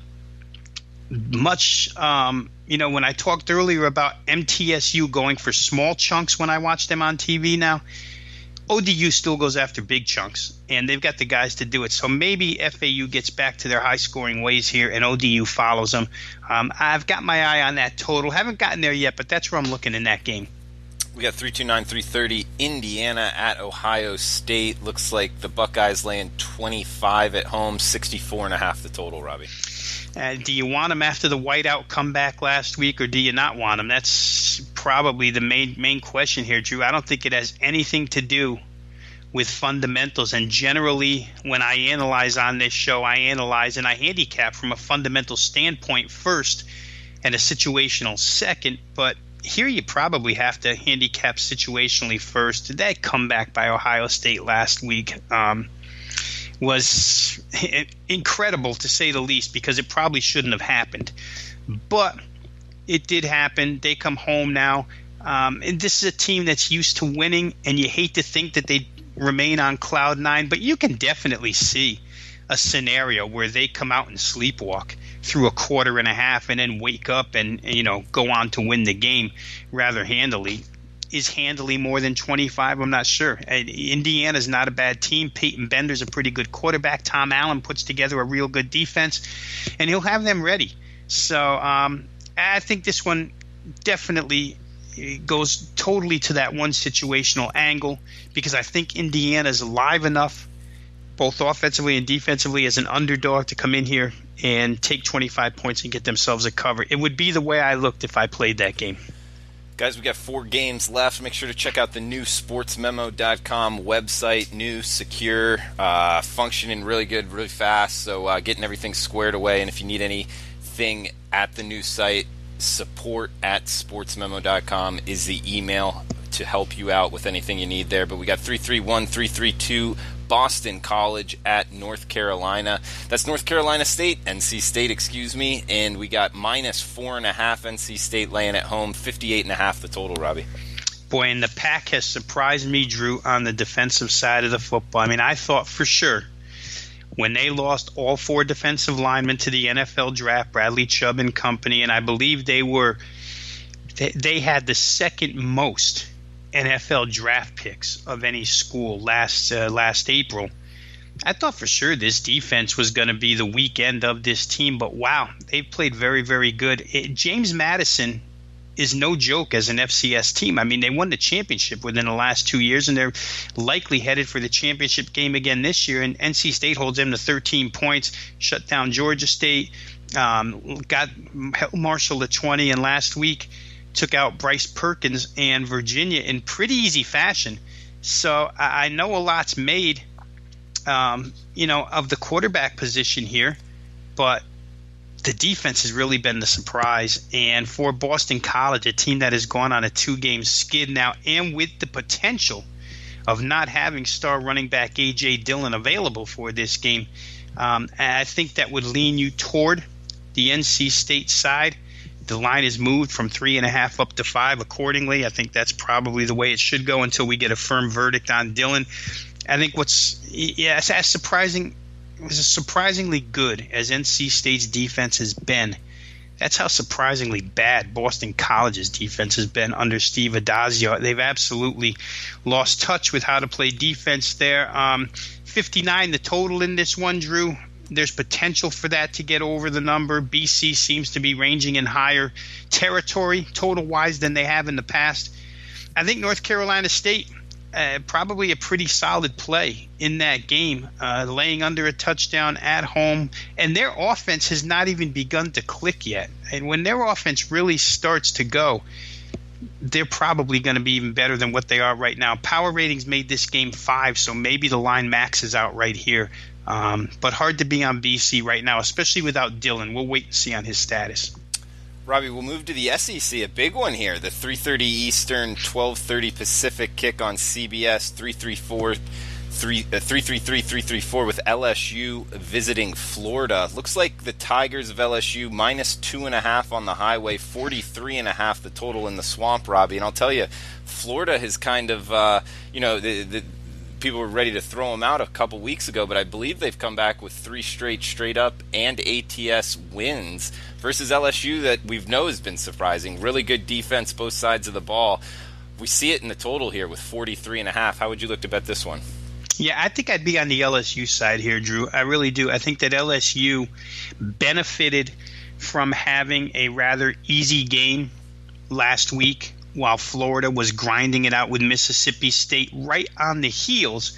much, when I talked earlier about MTSU going for small chunks when I watch them on TV now, ODU still goes after big chunks, and they've got the guys to do it. So maybe FAU gets back to their high-scoring ways here, and ODU follows them. I've got my eye on that total. Haven't gotten there yet, but that's where I'm looking in that game. We got 329-330 Indiana at Ohio State. Looks like the Buckeyes laying 25 at home, 64.5 the total, Robbie. Do you want them after the whiteout comeback last week, or do you not want them? That's probably the main question here, Drew. I don't think it has anything to do with fundamentals. And generally, when I analyze on this show, I analyze and I handicap from a fundamental standpoint first and a situational second. But here you probably have to handicap situationally first. That comeback by Ohio State last week was incredible, to say the least, because it probably shouldn't have happened. But it did happen. They come home now. And this is a team that's used to winning, and you hate to think that they remain on cloud nine, but you can definitely see a scenario where they come out and sleepwalk through a quarter and a half and then wake up and go on to win the game rather handily. Is handily more than 25? I'm not sure. Indiana's not a bad team. Peyton Bender's a pretty good quarterback. Tom Allen puts together a real good defense, and he'll have them ready. So I think this one definitely it goes totally to that one situational angle, because I think Indiana's live enough, both offensively and defensively, as an underdog to come in here and take 25 points and get themselves a cover. It would be the way I looked if I played that game. Guys, we got 4 games left. Make sure to check out the new Sportsmemo.com website. New, secure, functioning really good, really fast. So getting everything squared away. And if you need anything at the new site, support@sportsmemo.com is the email to help you out with anything you need there. But we got 331, 332 Boston College at North Carolina. That's North Carolina State, NC State, excuse me. And we got -4.5 NC State laying at home, 58.5 the total, Robbie. Boy, and the pack has surprised me, Drew, on the defensive side of the football. I mean, I thought for sure when they lost all 4 defensive linemen to the NFL draft, Bradley Chubb and company, and I believe they had the second most NFL draft picks of any school last April. I thought for sure this defense was going to be the weekend of this team, but wow, they played very, very good. James Madison is no joke as an FCS team. I mean, they won the championship within the last 2 years, and they're likely headed for the championship game again this year. And NC State holds them to 13 points, shut down Georgia State, got Marshall to 20, and last week took out Bryce Perkins and Virginia in pretty easy fashion. So I know a lot's made, of the quarterback position here, but the defense has really been the surprise. And for Boston College, a team that has gone on a 2-game skid now, and with the potential of not having star running back A.J. Dillon available for this game, I think that would lean you toward the NC State side. The line is moved from 3.5 up to 5 accordingly. I think that's probably the way it should go until we get a firm verdict on Dillon. I think it's as surprisingly good as NC State's defense has been. That's how surprisingly bad Boston College's defense has been under Steve Adazio. They've absolutely lost touch with how to play defense there. 59 the total in this one, Drew. There's potential for that to get over the number. BC seems to be ranging in higher territory total-wise than they have in the past. I think North Carolina State, probably a pretty solid play in that game, laying under a touchdown at home. And their offense has not even begun to click yet. And when their offense really starts to go, they're probably going to be even better than what they are right now. Power ratings made this game 5, so maybe the line maxes out right here. But hard to be on BC right now, especially without Dillon. We'll wait and see on his status. Robbie, we'll move to the SEC, a big one here. The 3:30 Eastern, 12:30 Pacific kick on CBS, 333 with LSU visiting Florida. Looks like the Tigers of LSU -2.5 on the highway, 43.5 the total in the Swamp, Robbie. And I'll tell you, Florida has kind of, the people were ready to throw them out a couple weeks ago, but I believe they've come back with 3 straight up and ATS wins versus LSU that we've known has been surprising. Really good defense, both sides of the ball. We see it in the total here with 43.5. How would you look to bet this one? Yeah, I think I'd be on the LSU side here, Drew. I really do. I think that LSU benefited from having a rather easy game last week, while Florida was grinding it out with Mississippi State right on the heels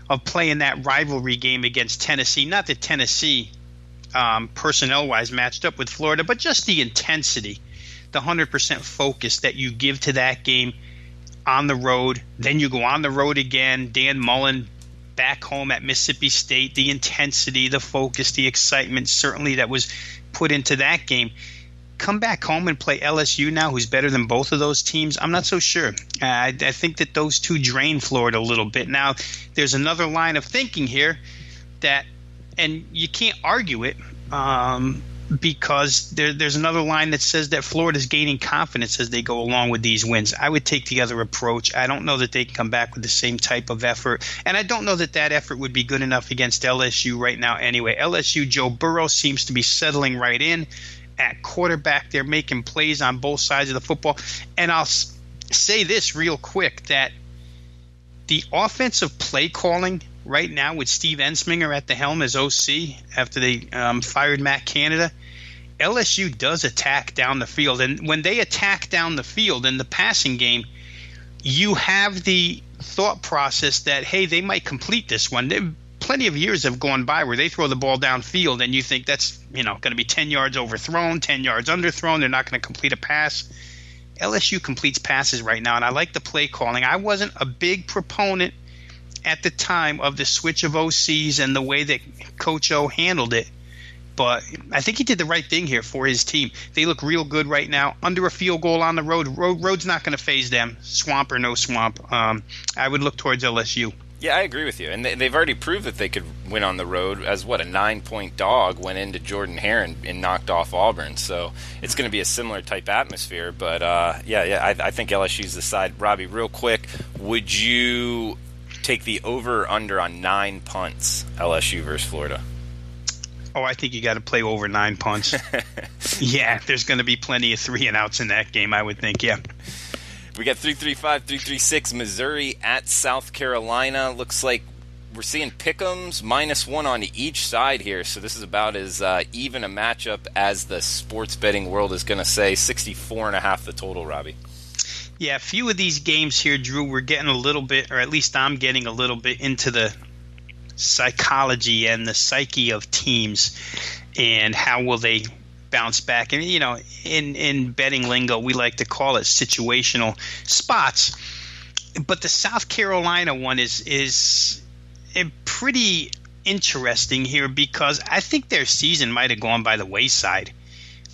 of playing that rivalry game against Tennessee. Not that Tennessee, personnel-wise, matched up with Florida, but just the intensity, the 100% focus that you give to that game on the road. Then you go on the road again. Dan Mullen back home at Mississippi State, the intensity, the focus, the excitement certainly that was put into that game. Come back home and play LSU now, who's better than both of those teams? I'm not so sure. I think that those two drain Florida a little bit. Now, there's another line of thinking here that, and you can't argue it, because there's another line that says that Florida's gaining confidence as they go along with these wins. I would take the other approach. I don't know that they can come back with the same type of effort, and I don't know that that effort would be good enough against LSU right now anyway. LSU, Joe Burrow seems to be settling right in at quarterback. They're making plays on both sides of the football. And I'll say this real quick, that the offensive play calling right now with Steve Ensminger at the helm as OC after they fired Matt Canada, LSU does attack down the field. And when they attack down the field in the passing game, you have the thought process that, hey, they might complete this one. Plenty of years have gone by where they throw the ball downfield and you think that's going to be 10 yards overthrown, 10 yards underthrown. They're not going to complete a pass. LSU completes passes right now, and I like the play calling. I wasn't a big proponent at the time of the switch of OCs and the way that Coach O handled it, but I think he did the right thing here for his team. They look real good right now. Under a field goal on the road. Road's not going to phase them, swamp or no swamp. I would look towards LSU. Yeah, I agree with you. And they've already proved that they could win on the road as, a 9-point dog went into Jordan-Hare and knocked off Auburn. So it's going to be a similar type atmosphere. But, I think LSU's the side. Robbie, real quick, would you take the over or under on 9 punts, LSU versus Florida? Oh, I think you got to play over 9 punts. Yeah, there's going to be plenty of 3-and-outs in that game, I would think, yeah. We got 335, 336, Missouri at South Carolina. Looks like we're seeing pick'ems -1 on each side here, so this is about as even a matchup as the sports betting world is going to say. 64.5 the total, Robbie. Yeah, a few of these games here, Drew, we're getting a little bit, or at least I'm getting a little bit into the psychology and the psyche of teams and how will they bounce back. And in betting lingo we like to call it situational spots, but the South Carolina one is pretty interesting here because I think their season might have gone by the wayside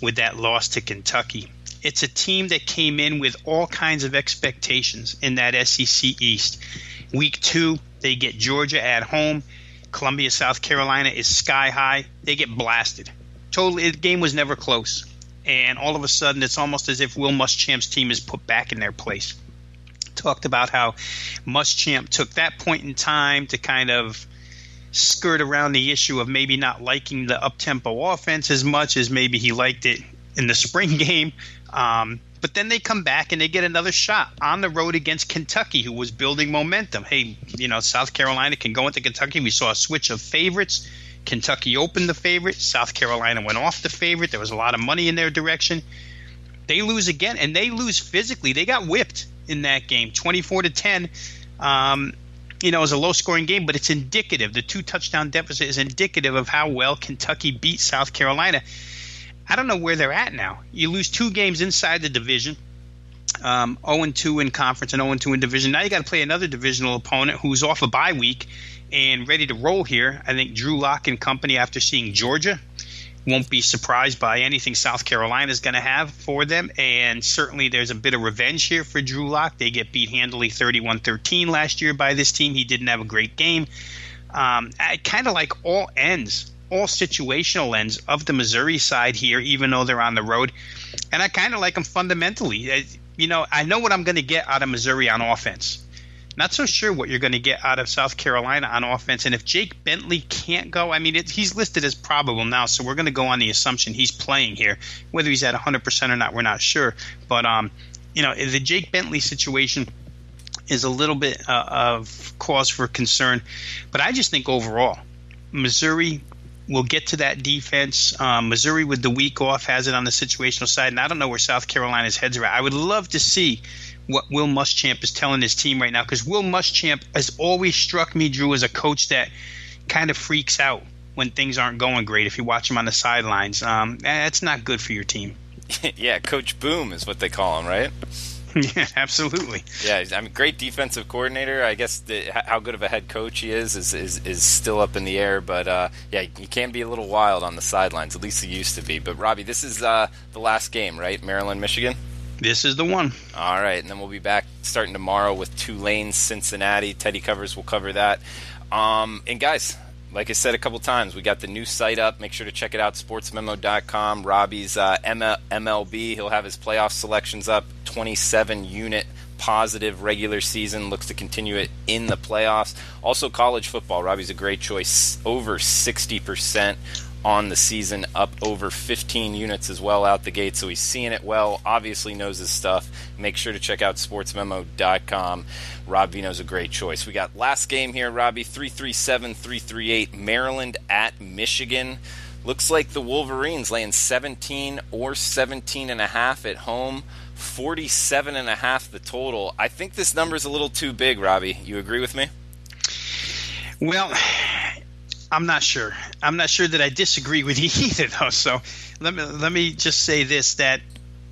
with that loss to Kentucky. It's a team that came in with all kinds of expectations in that SEC East. Week 2 they get Georgia at home. Columbia, South Carolina is sky high. They get blasted. Totally, the game was never close. And all of a sudden, it's almost as if Will Muschamp's team is put back in their place. Talked about how Muschamp took that point in time to kind of skirt around the issue of maybe not liking the up-tempo offense as much as maybe he liked it in the spring game. But then they come back and they get another shot on the road against Kentucky, who was building momentum. Hey, South Carolina can go into Kentucky. We saw a switch of favorites. Kentucky opened the favorite. South Carolina went off the favorite. There was a lot of money in their direction. They lose again, and they lose physically. They got whipped in that game, 24-10. It was a low-scoring game, but it's indicative. The 2-touchdown deficit is indicative of how well Kentucky beat South Carolina. I don't know where they're at now. You lose 2 games inside the division, 0-2 in conference and 0-2 in division. Now you got to play another divisional opponent who's off a bye week and ready to roll here. I think Drew Lock and company, after seeing Georgia, won't be surprised by anything South Carolina is going to have for them. And certainly there's a bit of revenge here for Drew Lock. They get beat handily 31-13 last year by this team. He didn't have a great game. I kind of like all situational ends of the Missouri side here, even though they're on the road. And I kind of like them fundamentally. I know what I'm going to get out of Missouri on offense. Not so sure what you're going to get out of South Carolina on offense. And if Jake Bentley can't go, he's listed as probable now, so we're going to go on the assumption he's playing here. Whether he's at 100% or not, we're not sure. But, the Jake Bentley situation is a little bit of cause for concern. But I just think overall, Missouri will get to that defense. Missouri, with the week off, has it on the situational side. And I don't know where South Carolina's heads are at. I would love to see what Will Muschamp is telling his team right now, because Will Muschamp has always struck me, Drew, as a coach that kind of freaks out when things aren't going great. If you watch him on the sidelines, that's not good for your team. Yeah, Coach Boom is what they call him, right? Yeah, absolutely. Yeah, great defensive coordinator. I guess how good of a head coach he is still up in the air. But, you can be a little wild on the sidelines. At least he used to be. But, Robbie, this is the last game, right? Maryland, Michigan? This is the one. All right, and then we'll be back starting tomorrow with Tulane, Cincinnati. Teddy Covers will cover that. And, guys, like I said a couple times, we got the new site up. Make sure to check it out, sportsmemo.com. Robbie's MLB, he'll have his playoff selections up. 27-unit positive regular season. Looks to continue it in the playoffs. Also, college football. Robbie's a great choice. Over 60% on the season, up over 15 units as well out the gate. So he's seeing it well, obviously knows his stuff. Make sure to check out sportsmemo.com. Rob Veno's a great choice. We got last game here, Robbie, 337-338, Maryland at Michigan. Looks like the Wolverines laying 17 or 17.5 at home, 47.5 the total. I think this number is a little too big, Robbie. You agree with me? Well, I'm not sure. I'm not sure that I disagree with you either, though. So let me just say this, that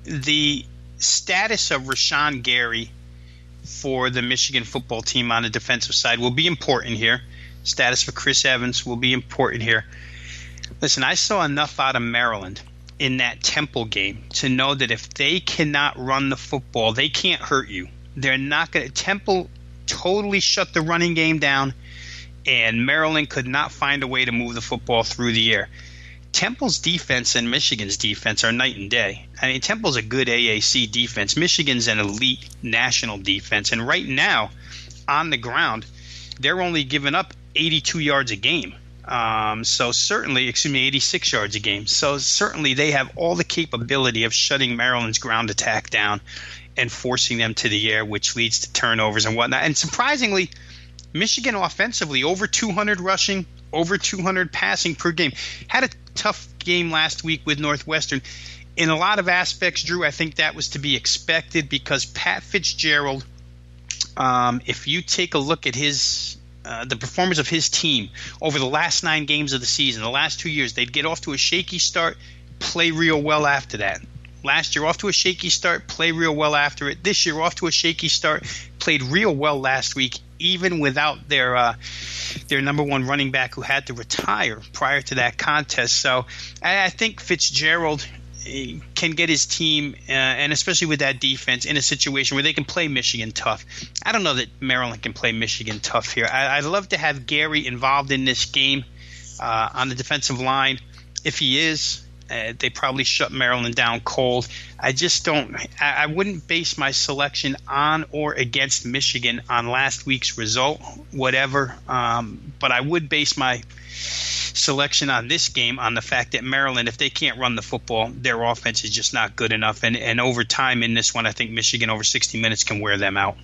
the status of Rashawn Gary for the Michigan football team on the defensive side will be important here. Status for Chris Evans will be important here. Listen, I saw enough out of Maryland in that Temple game to know that if they cannot run the football, they can't hurt you. They're not going to – Temple totally shut the running game down, and Maryland could not find a way to move the football through the air. Temple's defense and Michigan's defense are night and day. I mean, Temple's a good AAC defense. Michigan's an elite national defense. And right now, on the ground, they're only giving up 82 yards a game. 86 yards a game. So certainly they have all the capability of shutting Maryland's ground attack down and forcing them to the air, which leads to turnovers and whatnot. And surprisingly, Michigan offensively, over 200 rushing, over 200 passing per game. Had a tough game last week with Northwestern. In a lot of aspects, Drew, I think that was to be expected because Pat Fitzgerald, if you take a look at his the performance of his team over the last 9 games of the season, the last 2 years, they'd get off to a shaky start, play real well after that. Last year, off to a shaky start, play real well after it. This year, off to a shaky start, played real well last week, even without their number one running back who had to retire prior to that contest. So I think Fitzgerald can get his team, and especially with that defense, in a situation where they can play Michigan tough. I don't know that Maryland can play Michigan tough here. I'd love to have Gary involved in this game on the defensive line. If he is, they probably shut Maryland down cold. I just don't – I wouldn't base my selection on or against Michigan on last week's result, whatever. But I would base my selection on this game on the fact that Maryland, if they can't run the football, their offense is just not good enough. And over time in this one, I think Michigan over 60 minutes can wear them out.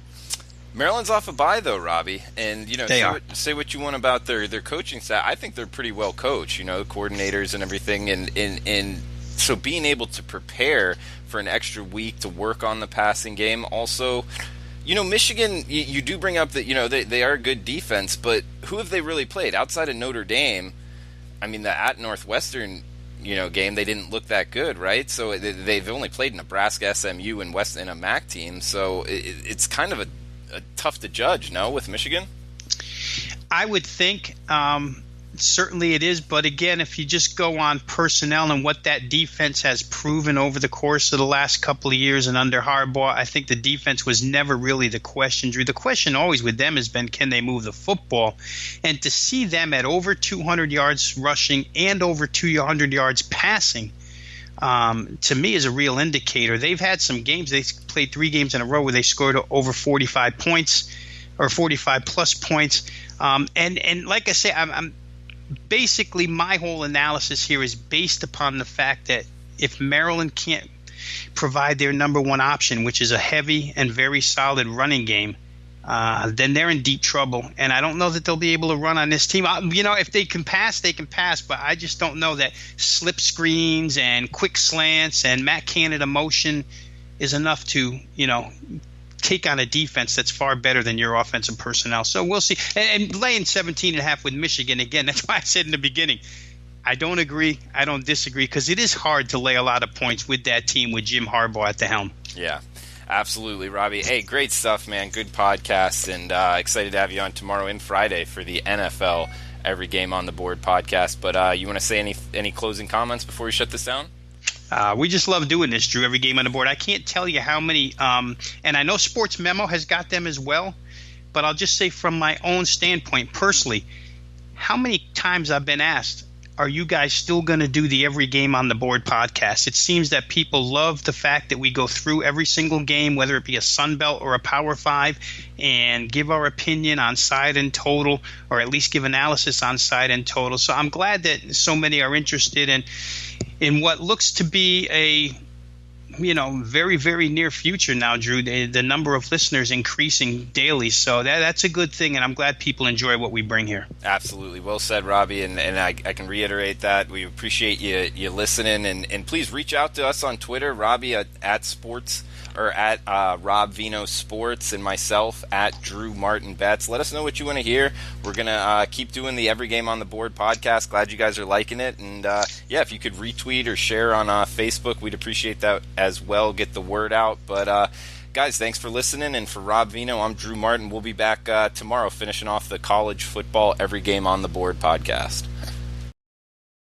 Maryland's off a bye, though, Robbie, and say what you want about their coaching staff. I think they're pretty well coached, the coordinators and everything, and so being able to prepare for an extra week to work on the passing game. Also, Michigan, you do bring up that they are a good defense, but who have they really played outside of Notre Dame? I mean, the at Northwestern game, they didn't look that good, right? So they've only played Nebraska, SMU, and a MAC team, so it's kind of a tough to judge, no, with Michigan? I would think certainly it is, but again, if you just go on personnel and what that defense has proven over the course of the last couple of years and under Harbaugh, I think the defense was never really the question, Drew. The question always with them has been, can they move the football? And to see them at over 200 yards rushing and over 200 yards passing, to me is a real indicator. They've had some games. They played 3 games in a row where they scored over 45 points or 45 plus points. And like I say, I'm basically my whole analysis here is based upon the fact that if Maryland can't provide their number one option, which is a heavy and very solid running game, then they're in deep trouble. And I don't know that they'll be able to run on this team. If they can pass, they can pass. But I just don't know that slip screens and quick slants and Matt Canada motion is enough to, take on a defense that's far better than your offensive personnel. So we'll see. And laying 17.5 with Michigan, again, that's why I said in the beginning, I don't agree. I don't disagree, because it is hard to lay a lot of points with that team with Jim Harbaugh at the helm. Yeah. Absolutely, Robbie. Hey, great stuff, man. Good podcast, and excited to have you on tomorrow and Friday for the NFL Every Game on the Board podcast. But you want to say any closing comments before we shut this down? We just love doing this, Drew, Every Game on the Board. I can't tell you how many, and I know Sportsmemo has got them as well, but I'll just say from my own standpoint, personally, how many times I've been asked, are you guys still going to do the Every Game on the Board podcast? It seems that people love the fact that we go through every single game, whether it be a Sun Belt or a Power 5, and give our opinion on side and total, or at least give analysis on side and total. So I'm glad that so many are interested in what looks to be a very, very near future now, Drew. The number of listeners increasing daily, so that's a good thing, and I'm glad people enjoy what we bring here. Absolutely. Well said, Robbie, and I can reiterate that. We appreciate you listening, and please reach out to us on Twitter, Robbie at Sports, or at Rob Veno Sports, and myself at Drew Martin Betts. Let us know what you want to hear. We're going to keep doing the Every Game on the Board podcast. Glad you guys are liking it. And, if you could retweet or share on Facebook, we'd appreciate that as well. Get the word out. But, guys, thanks for listening. And for Rob Veno, I'm Drew Martin. We'll be back tomorrow finishing off the college football Every Game on the Board podcast.